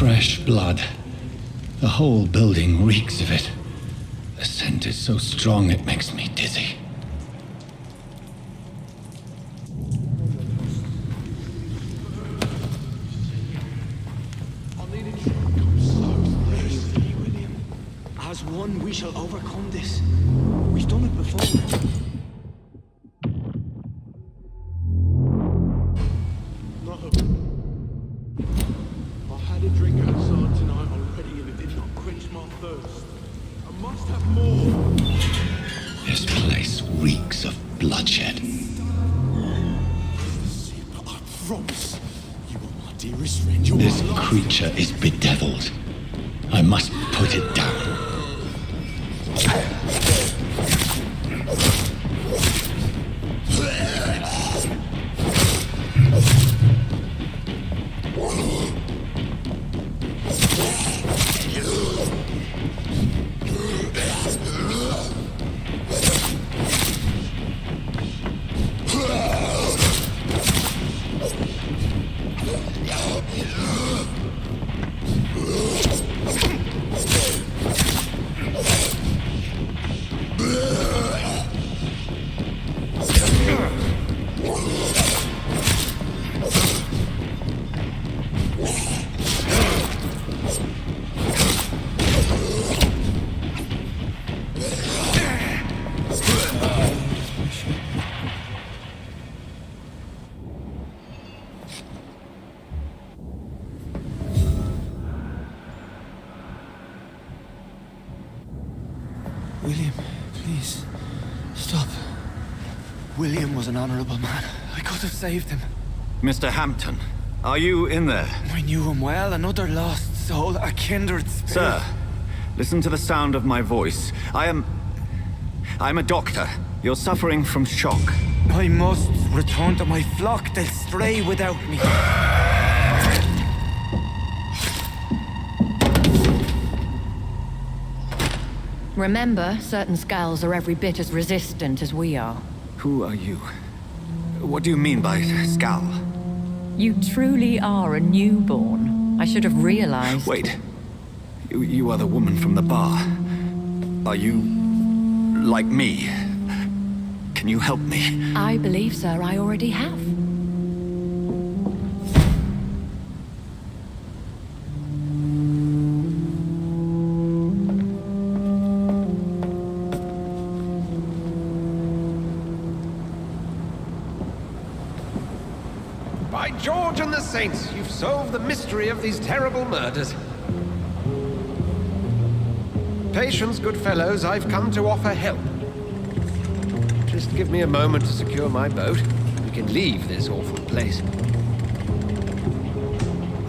Fresh blood. The whole building reeks of it. The scent is so strong it makes me dizzy. As one, we shall overcome this. We've done it before. I had a drink outside tonight already and it did not quench my thirst. I must have more. This place reeks of bloodshed. I promise you are my dearest friend. You're This my life. creature is bedeviled. I must put it down. William, please, stop. William was an honorable man. I could have saved him. Mr. Hampton, are you in there? I knew him well, another lost soul, a kindred spirit. Sir, listen to the sound of my voice. I'm a doctor. You're suffering from shock. I must return to my flock. They'll stray without me. Remember, certain skulls are every bit as resistant as we are. Who are you? What do you mean by Skal? You truly are a newborn. I should have realized. Wait. You are the woman from the bar. Are you like me? Can you help me? I believe, sir, I already have. By George and the Saints, you've solved the mystery of these terrible murders. Patience, good fellows, I've come to offer help. Just give me a moment to secure my boat. We can leave this awful place.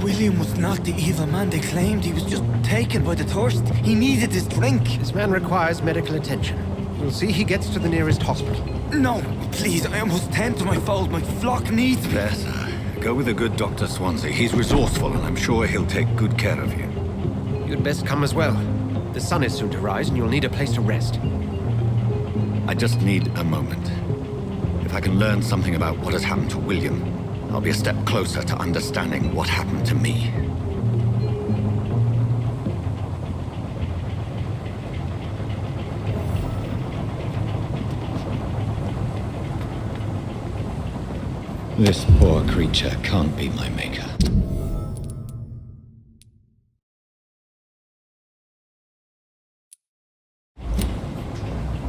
William was not the evil man they claimed. He was just taken by the thirst. He needed his drink. This man requires medical attention. We'll see he gets to the nearest hospital. No, please, I must tend to my fold. My flock needs me. There, sir. Go with the good Dr. Swansea. He's resourceful, and I'm sure he'll take good care of you. You'd best come as well. The sun is soon to rise, and you'll need a place to rest. I just need a moment. If I can learn something about what has happened to William, I'll be a step closer to understanding what happened to me. This poor creature can't be my maker.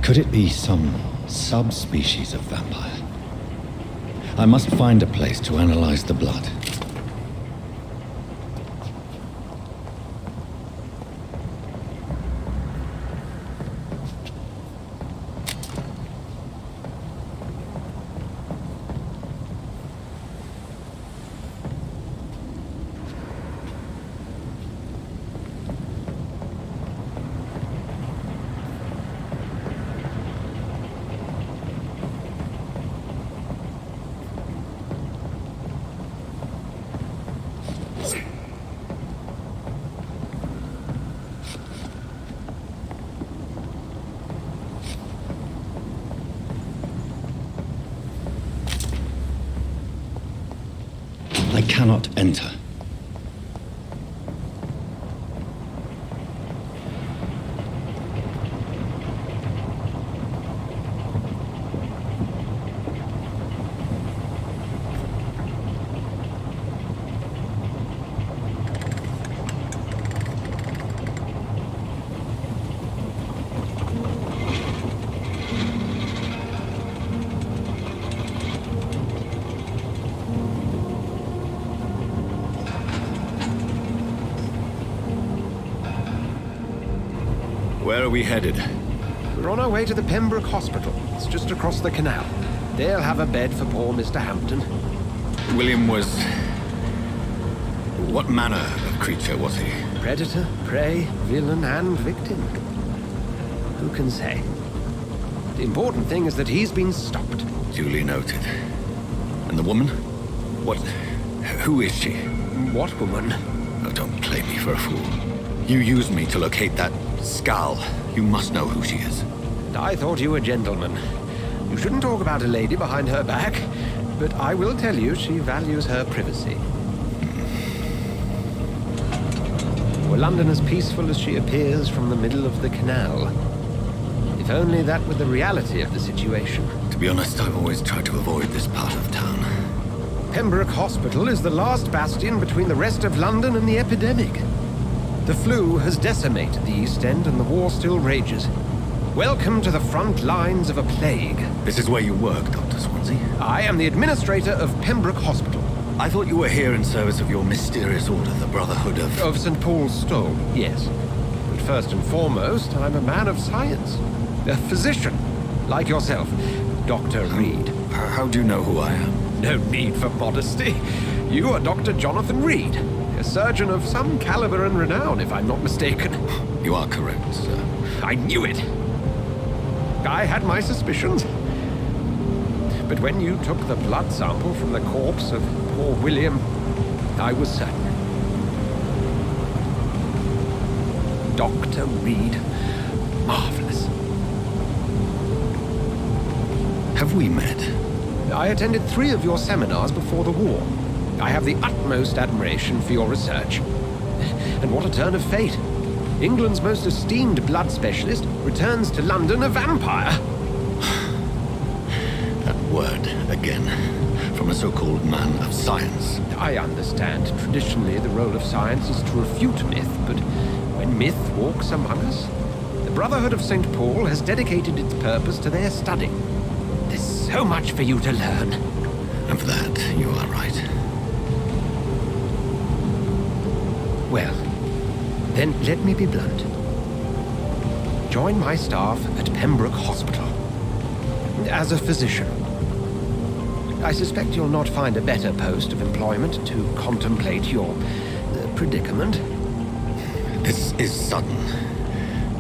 Could it be some subspecies of vampire? I must find a place to analyze the blood. I cannot enter. Where are we headed? We're on our way to the Pembroke Hospital. It's just across the canal. They'll have a bed for poor Mr. Hampton. William was... What manner of creature was he? Predator, prey, villain, and victim. Who can say? The important thing is that he's been stopped. Duly noted. And the woman? What... Who is she? What woman? Oh, don't play me for a fool. You used me to locate that skull. You must know who she is. And I thought you a gentleman. You shouldn't talk about a lady behind her back, but I will tell you she values her privacy. Were London as peaceful as she appears from the middle of the canal? If only that were the reality of the situation. To be honest, I've always tried to avoid this part of town. Pembroke Hospital is the last bastion between the rest of London and the epidemic. The flu has decimated the East End and the war still rages. Welcome to the front lines of a plague. This is where you work, Dr. Swansea. I am the administrator of Pembroke Hospital. I thought you were here in service of your mysterious order, the Brotherhood of... Of St. Paul's Stole, yes. But first and foremost, I'm a man of science. A physician, like yourself, Dr. Reed. How do you know who I am? No need for modesty. You are Dr. Jonathan Reed, a surgeon of some caliber and renown, if I'm not mistaken. You are correct, sir. I knew it. I had my suspicions. But when you took the blood sample from the corpse of poor William, I was certain. Dr. Reed. Marvelous. Have we met? I attended 3 of your seminars before the war. I have the utmost admiration for your research. And what a turn of fate. England's most esteemed blood specialist returns to London a vampire. That word, again, from a so-called man of science. I understand. Traditionally, the role of science is to refute myth, but when myth walks among us, the Brotherhood of St. Paul has dedicated its purpose to their study. There's so much for you to learn. And for that, you are right. Well, then let me be blunt. Join my staff at Pembroke Hospital. As a physician. I suspect you'll not find a better post of employment to contemplate your predicament. This is sudden.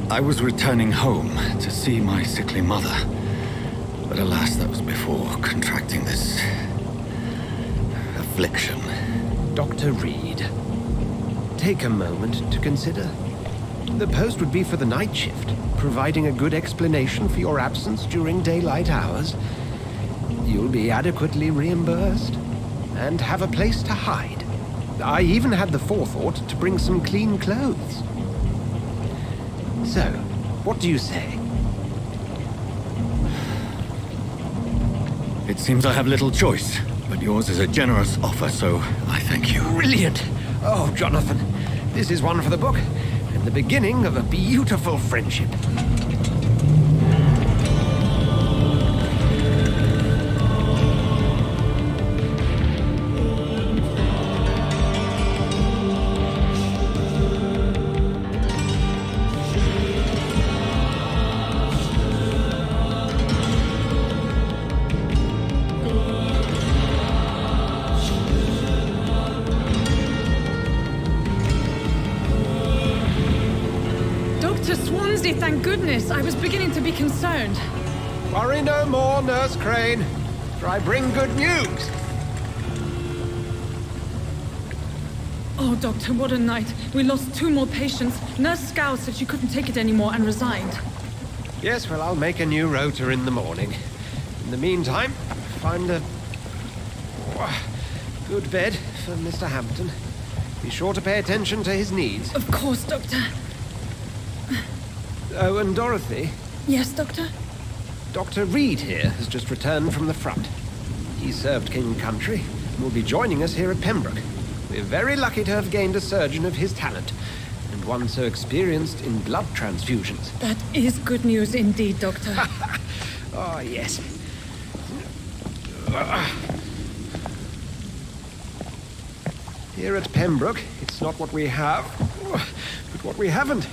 I was returning home to see my sickly mother. But alas, that was before contracting this... affliction. Dr. Reed, take a moment to consider. The post would be for the night shift, providing a good explanation for your absence during daylight hours. You'll be adequately reimbursed and have a place to hide. I even had the forethought to bring some clean clothes. So, what do you say? It seems I have little choice, but yours is a generous offer, so I thank you. Brilliant! Oh, Jonathan, this is one for the book, and the beginning of a beautiful friendship. Thank goodness. I was beginning to be concerned. Worry no more, Nurse Crane, for I bring good news. Oh, Doctor, what a night. We lost 2 more patients. Nurse Scow said she couldn't take it anymore and resigned. Yes, well, I'll make a new rota in the morning. In the meantime, find a good bed for Mr. Hampton. Be sure to pay attention to his needs. Of course, Doctor. Oh, and Dorothy? Yes, Doctor? Dr. Reed here has just returned from the front. He served King Country and will be joining us here at Pembroke. We're very lucky to have gained a surgeon of his talent, and one so experienced in blood transfusions. That is good news indeed, Doctor. Oh, yes. Here at Pembroke, it's not what we have, but what we haven't.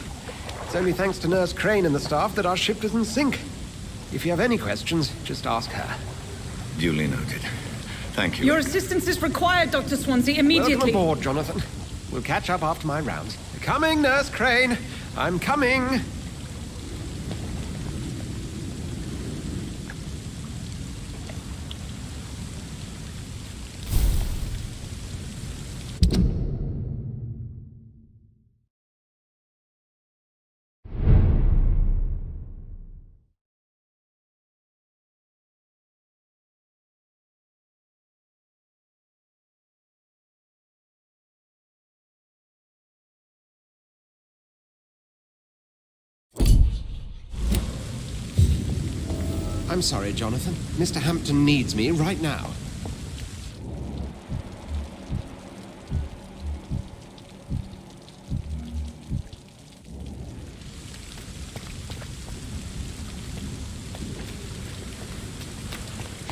It's only thanks to Nurse Crane and the staff that our ship doesn't sink. If you have any questions, just ask her. Duly noted. Thank you. Your assistance is required, Dr. Swansea, immediately. Welcome aboard, Jonathan. We'll catch up after my rounds. Coming, Nurse Crane. I'm coming. I'm sorry, Jonathan. Mr. Hampton needs me right now.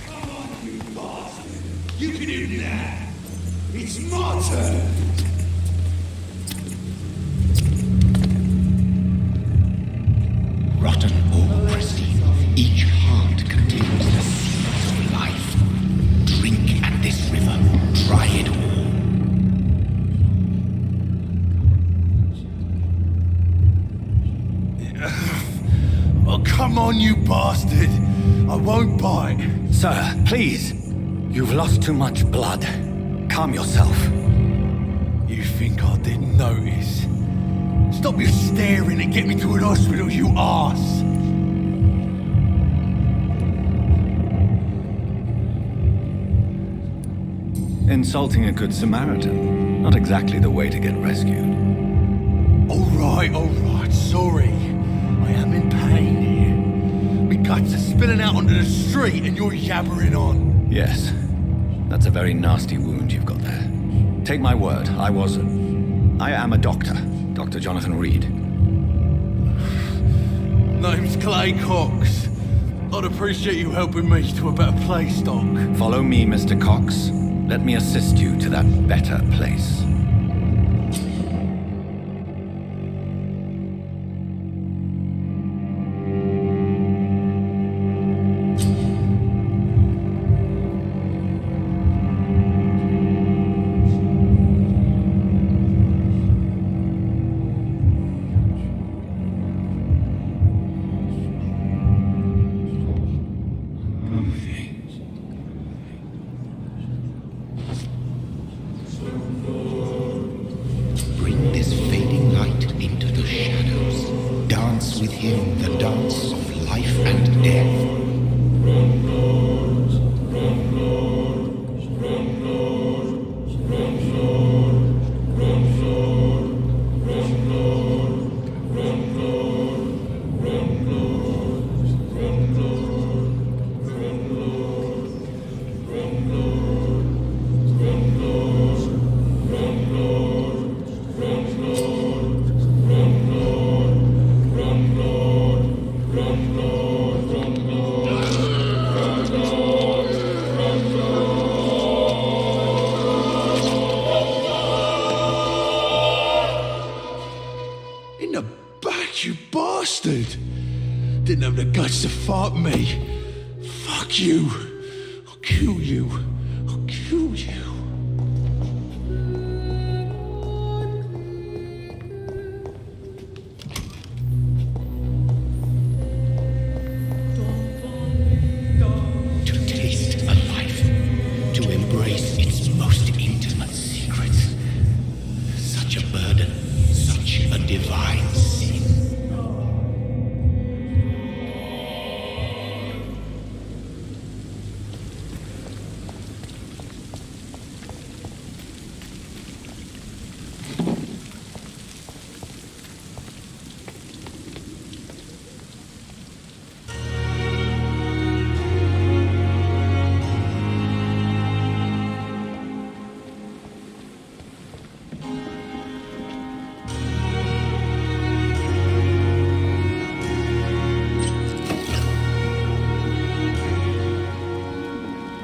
Come on, you bastard! You can do that! It's my turn! Rotten or pristine, each heart contains the seeds of life. Drink at this river, try it all. Oh, come on, you bastard! I won't bite. Sir, please. You've lost too much blood. Calm yourself. You think I didn't notice? Stop your staring and get me to an hospital, you arse! Insulting a good Samaritan. Not exactly the way to get rescued. Alright, sorry. I am in pain here. My guts are spilling out onto the street and you're yabbering on. Yes. That's a very nasty wound you've got there. Take my word, I am a doctor. Dr. Jonathan Reed. Name's Clay Cox. I'd appreciate you helping me to a better place, Doc. Follow me, Mr. Cox. Let me assist you to that better place. Bring this fading light into the shadows. Dance with him the dance of life and death. In the back, you bastard! Didn't have the guts to fight me. Fuck you. I'll kill you. I'll kill you. To taste a life, to embrace its most intimate secrets. Such a burden, such a divine sin.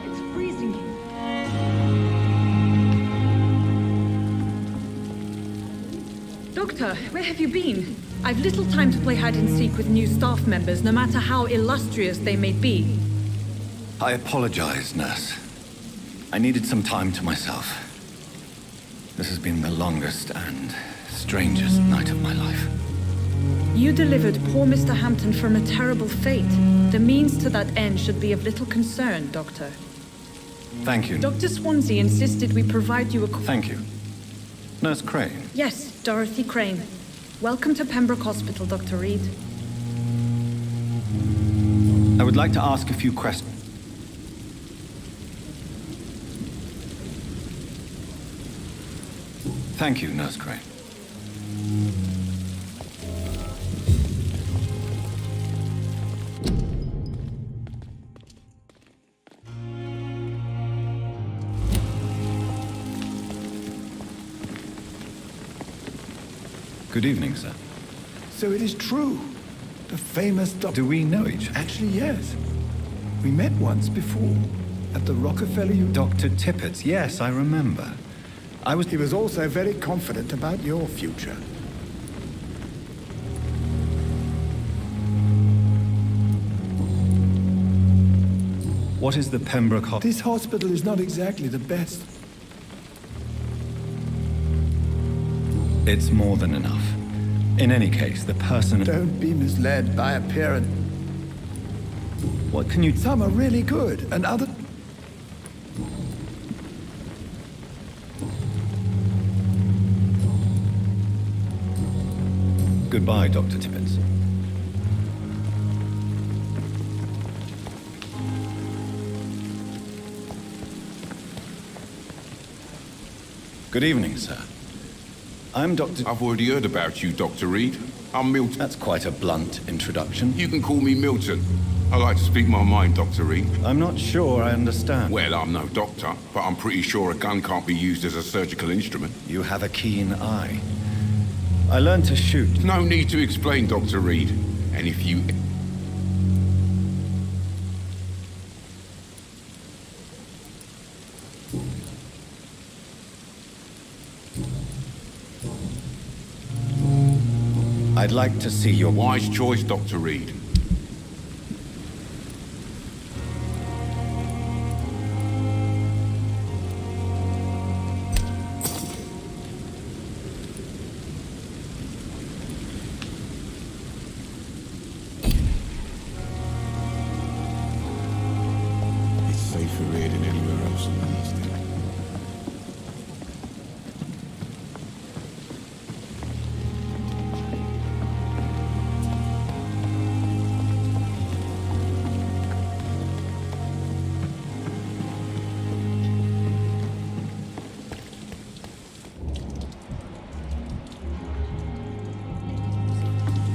It's freezing. Doctor, where have you been? I've little time to play hide-and-seek with new staff members, no matter how illustrious they may be. I apologize, nurse. I needed some time to myself. This has been the longest and strangest night of my life. You delivered poor Mr. Hampton from a terrible fate. The means to that end should be of little concern, Doctor. Thank you. Dr. Swansea insisted we provide you a... Thank you. Nurse Crane. Yes, Dorothy Crane. Welcome to Pembroke Hospital, Dr. Reed. I would like to ask a few questions. Thank you, Nurse Crane. Good evening, sir. So it is true. The famous Dr. Do we know each other? Actually, yes. We met once before. At the Rockefeller Dr. Tippett, yes, I remember. He was also very confident about your future. What is the Pembroke Hospital? This hospital is not exactly the best. It's more than enough. In any case, the person... Don't be misled by appearance. What can you... Some are really good, and other... Goodbye, Dr. Tippett. Good evening, sir. I'm Dr... I've already heard about you, Dr. Reed. I'm Milton. That's quite a blunt introduction. You can call me Milton. I like to speak my mind, Dr. Reed. I'm not sure I understand. Well, I'm no doctor, but I'm pretty sure a gun can't be used as a surgical instrument. You have a keen eye. I learned to shoot. No need to explain, Dr. Reed. And if you... I'd like to see your... Wise choice, Dr. Reed. It's safer here than anywhere else in the East.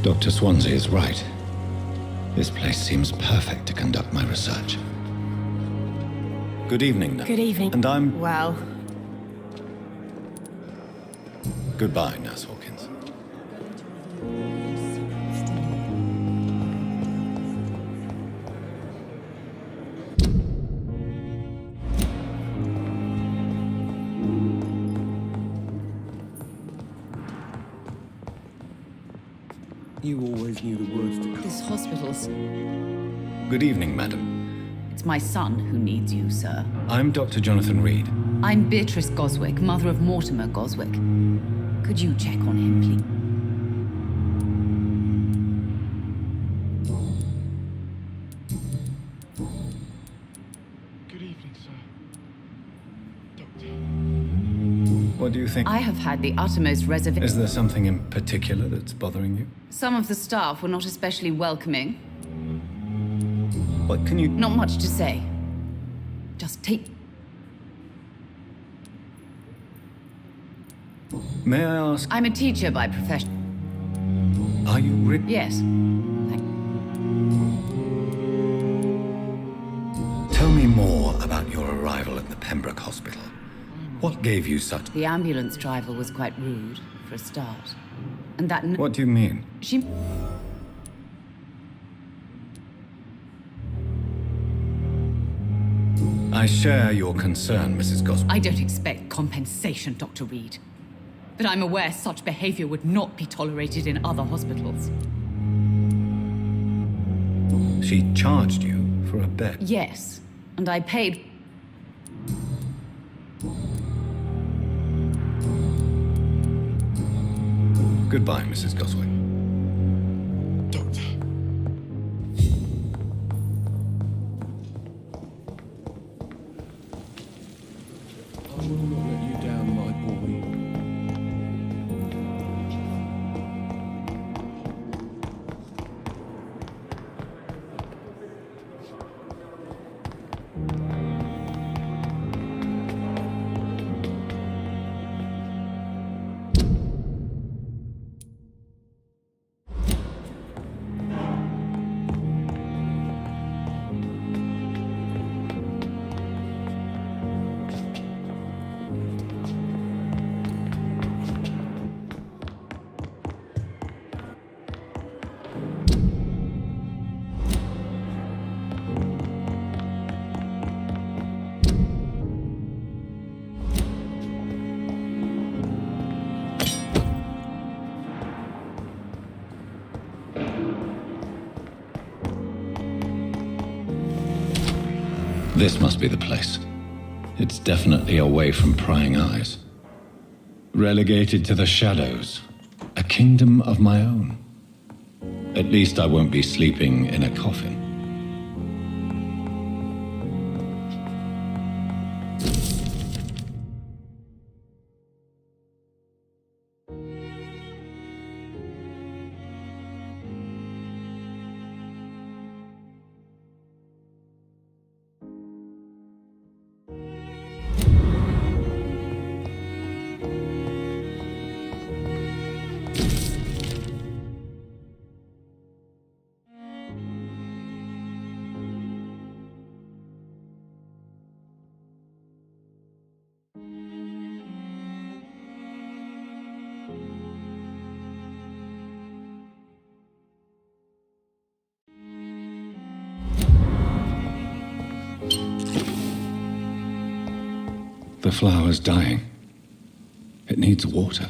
Dr. Swansea is right. This place seems perfect to conduct my research. Good evening, nurse. Good evening. And I'm... Well, Goodbye, Nurse Hawkins. You always knew the words to... This hospital's... Good evening, madam. It's my son who needs you, sir. I'm Dr. Jonathan Reed. I'm Beatrice Goswick, mother of Mortimer Goswick. Could you check on him, please? Good evening, sir. Doctor. What do you think? I have had the uttermost reservation. Is there something in particular that's bothering you? Some of the staff were not especially welcoming. What can you... Not much to say. Just take... May I ask, I'm a teacher by profession. are you Rick? Yes. Tell me more about your arrival at the Pembroke Hospital. What gave you such... The ambulance driver was quite rude, for a start. And that... What do you mean? She... I share your concern, Mrs. Goswick. I don't expect compensation, Dr. Reed. but I'm aware such behavior would not be tolerated in other hospitals. She charged you for a bed? Yes, and I paid. Goodbye, Mrs. Goswick. Doctor. I will not let you down, my boy. This must be the place. It's definitely away from prying eyes. Relegated to the shadows. A kingdom of my own. At least I won't be sleeping in a coffin. The flower's dying. It needs water.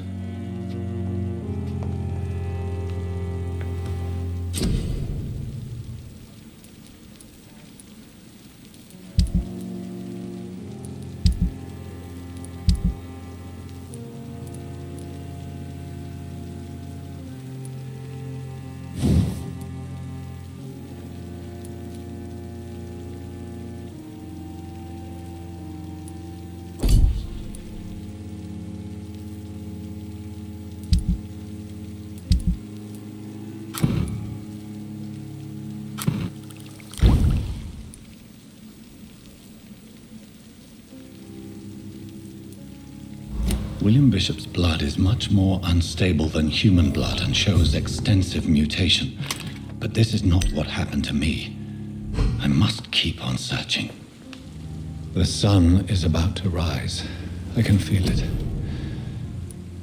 William Bishop's blood is much more unstable than human blood and shows extensive mutation. But this is not what happened to me. I must keep on searching. The sun is about to rise. I can feel it.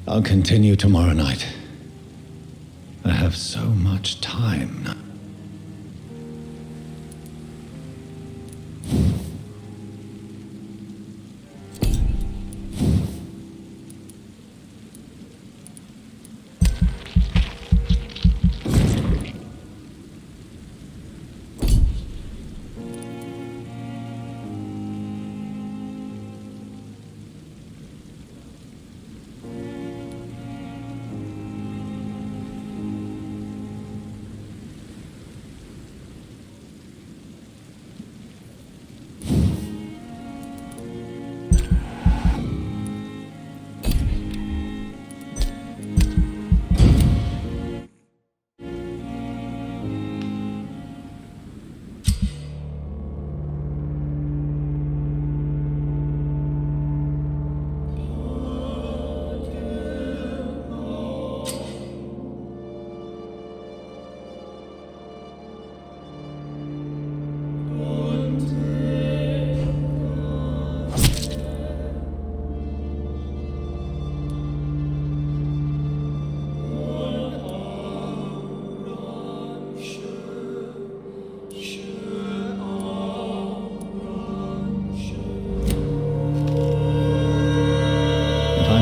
I'll continue tomorrow night. I have so much time now.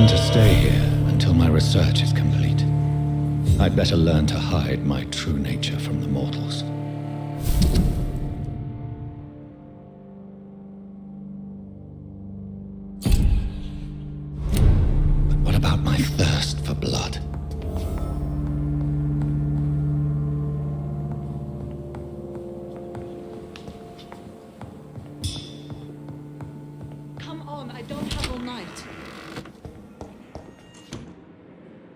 To stay here until until my research is complete. I'd better learn to hide my true nature from the mortals. But what about my thirst for blood? Come on, I don't have all night.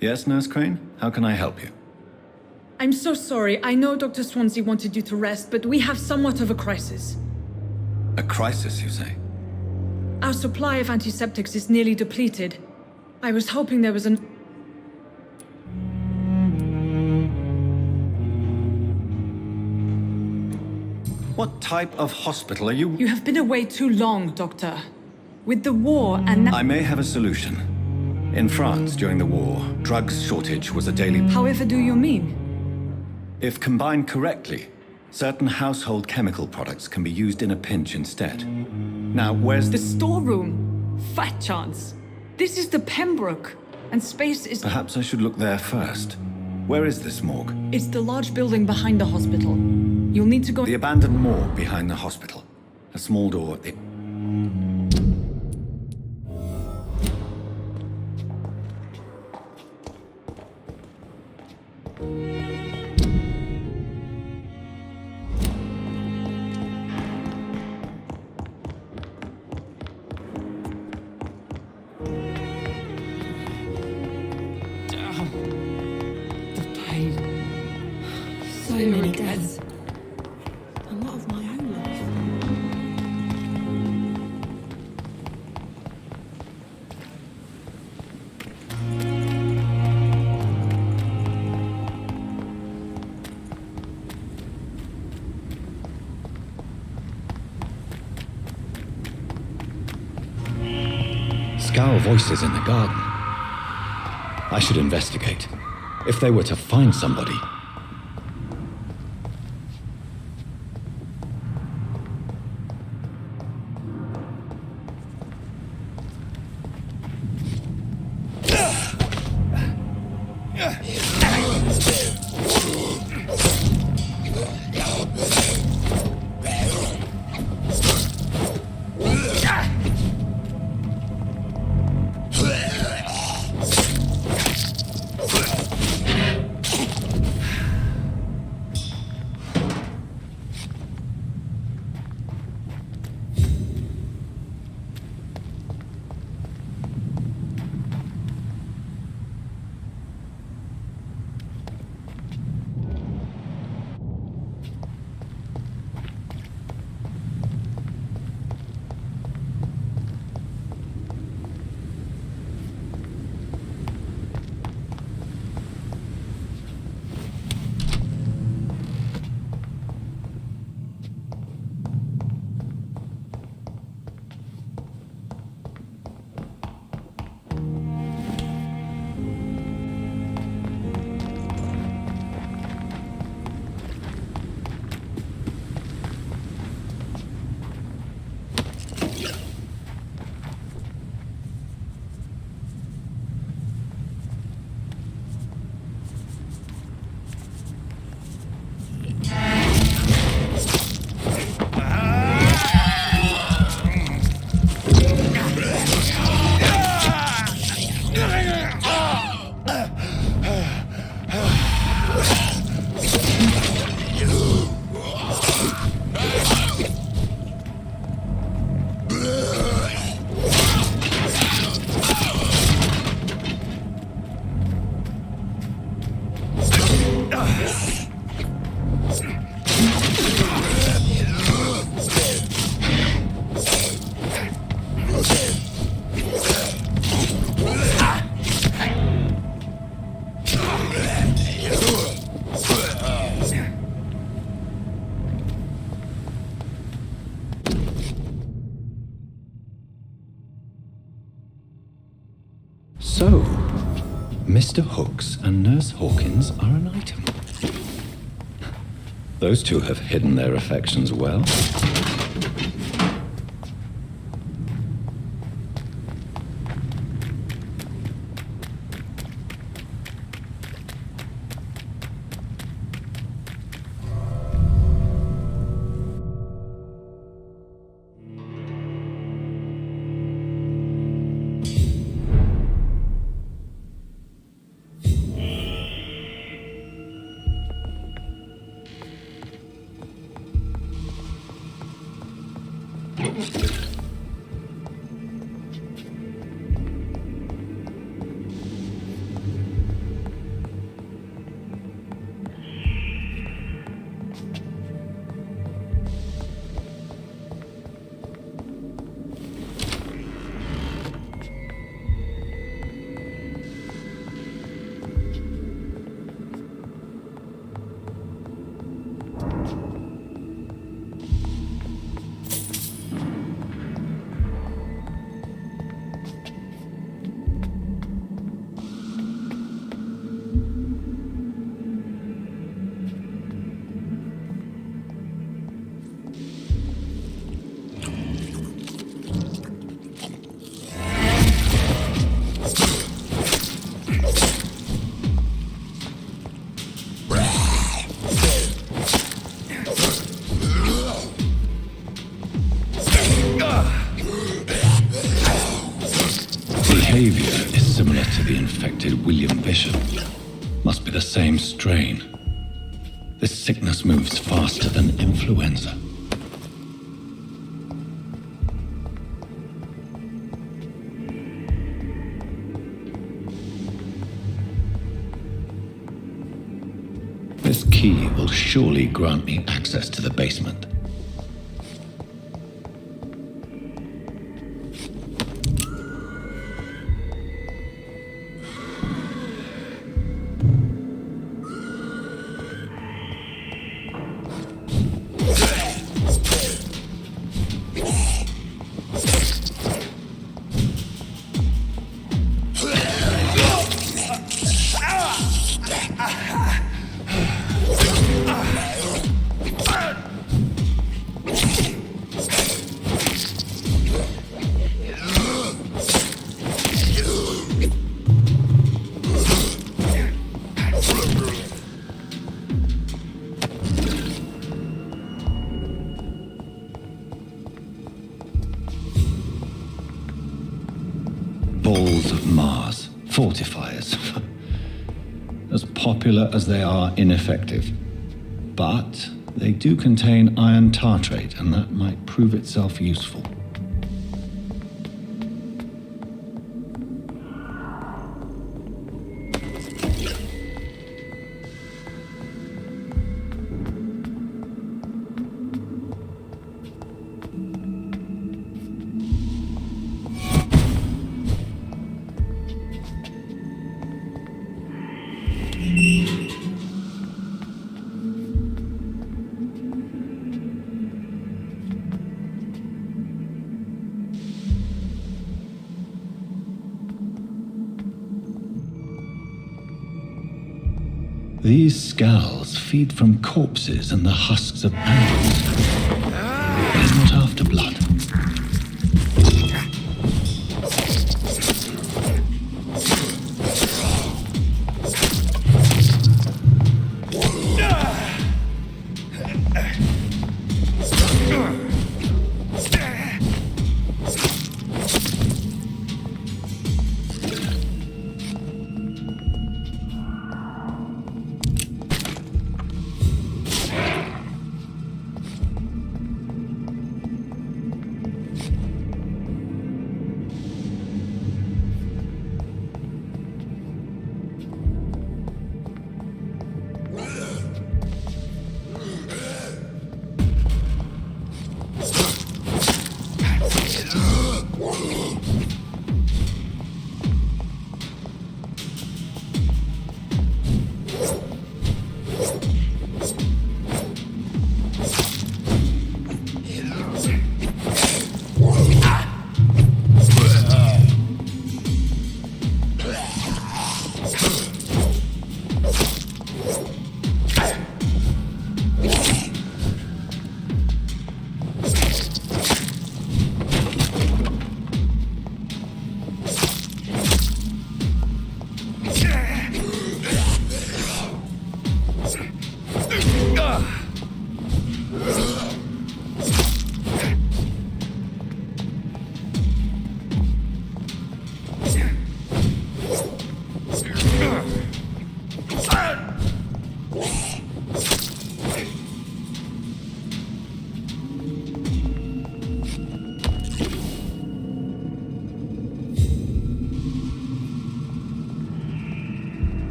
Yes, Nurse Crane? How can I help you? I'm so sorry. I know Dr. Swansea wanted you to rest, but we have somewhat of a crisis. A crisis, you say? Our supply of antiseptics is nearly depleted. I was hoping there was an... What type of hospital are you? You have been away too long, Doctor. With the war and now... I may have a solution. In France, during the war, drugs shortage was a daily... However do you mean? If combined correctly, certain household chemical products can be used in a pinch instead. Now, where's The storeroom? Fat chance. This is the Pembroke, and space is... Perhaps I should look there first. Where is this morgue? It's the large building behind the hospital. You'll need to go... The abandoned morgue behind the hospital. A small door at the... The pain. So many deaths. And what of my own life? Scowl voices in the garden. I should investigate. If they were to find somebody... So, Mr. Hooks and Nurse Hawkins are an item. Those two have hidden their affections well. infected William Bishop. Must be the same strain. This sickness moves faster than influenza. This key will surely grant me access to the basement. Balls of Mars, fortifiers. As popular as they are ineffective. But they do contain iron tartrate, and that might prove itself useful. These scowls feed from corpses and the husks of animals. They're not after blood.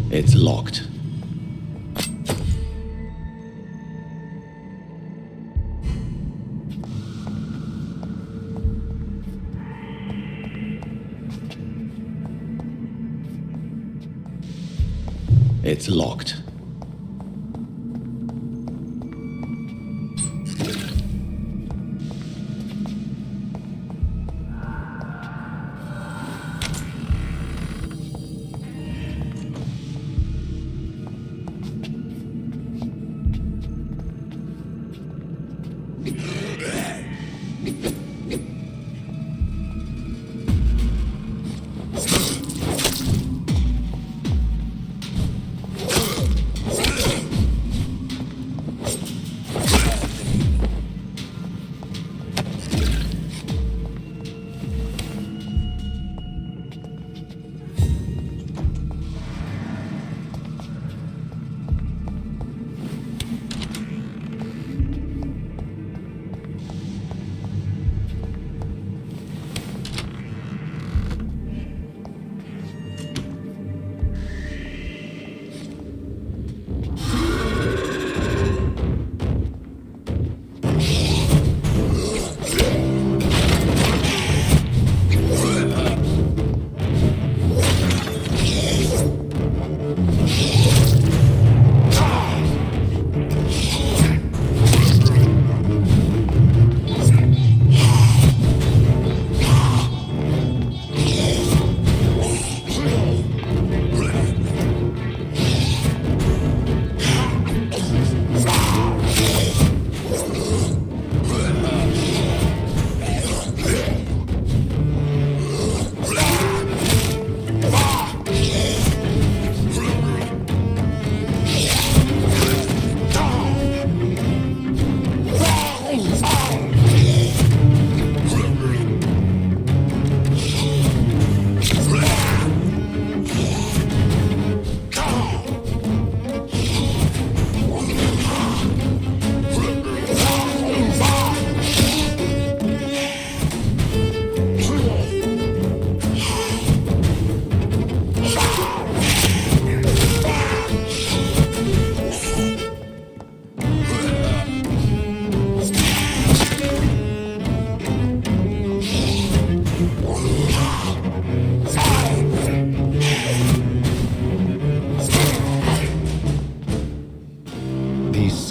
It's locked. It's locked.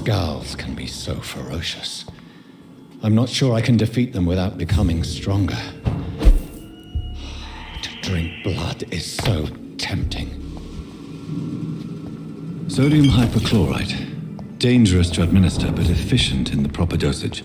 Skulls can be so ferocious. I'm not sure I can defeat them without becoming stronger. To drink blood is so tempting. Sodium hypochlorite. Dangerous to administer, but efficient in the proper dosage.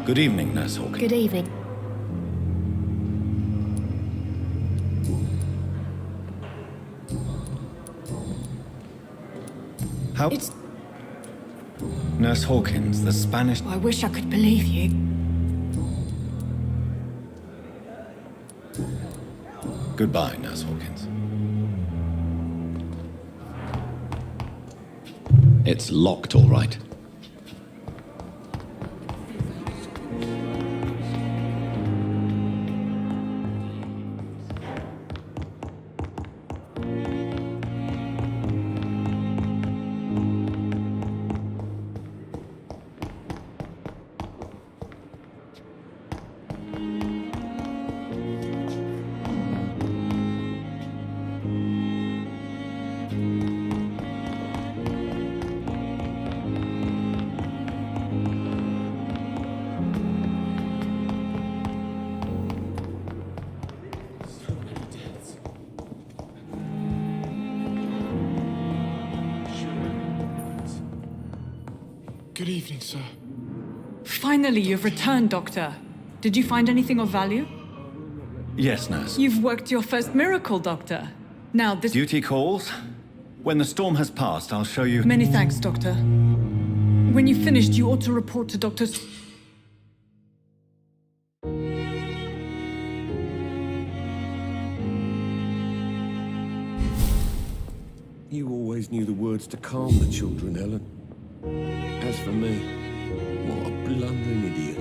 Good evening, Nurse Hawkins. Good evening. How? It's... Nurse Hawkins, the Spanish... I wish I could believe you. Goodbye, Nurse Hawkins. It's locked, all right. Good evening, sir. Finally, you've returned, Doctor. Did you find anything of value? Yes, nurse. You've worked your first miracle, Doctor. Now, this... Duty calls. When the storm has passed, I'll show you... Many thanks, Doctor. When you've finished, you ought to report to Dr. You always knew the words to calm the children, Helen. As for me, what a blundering idiot.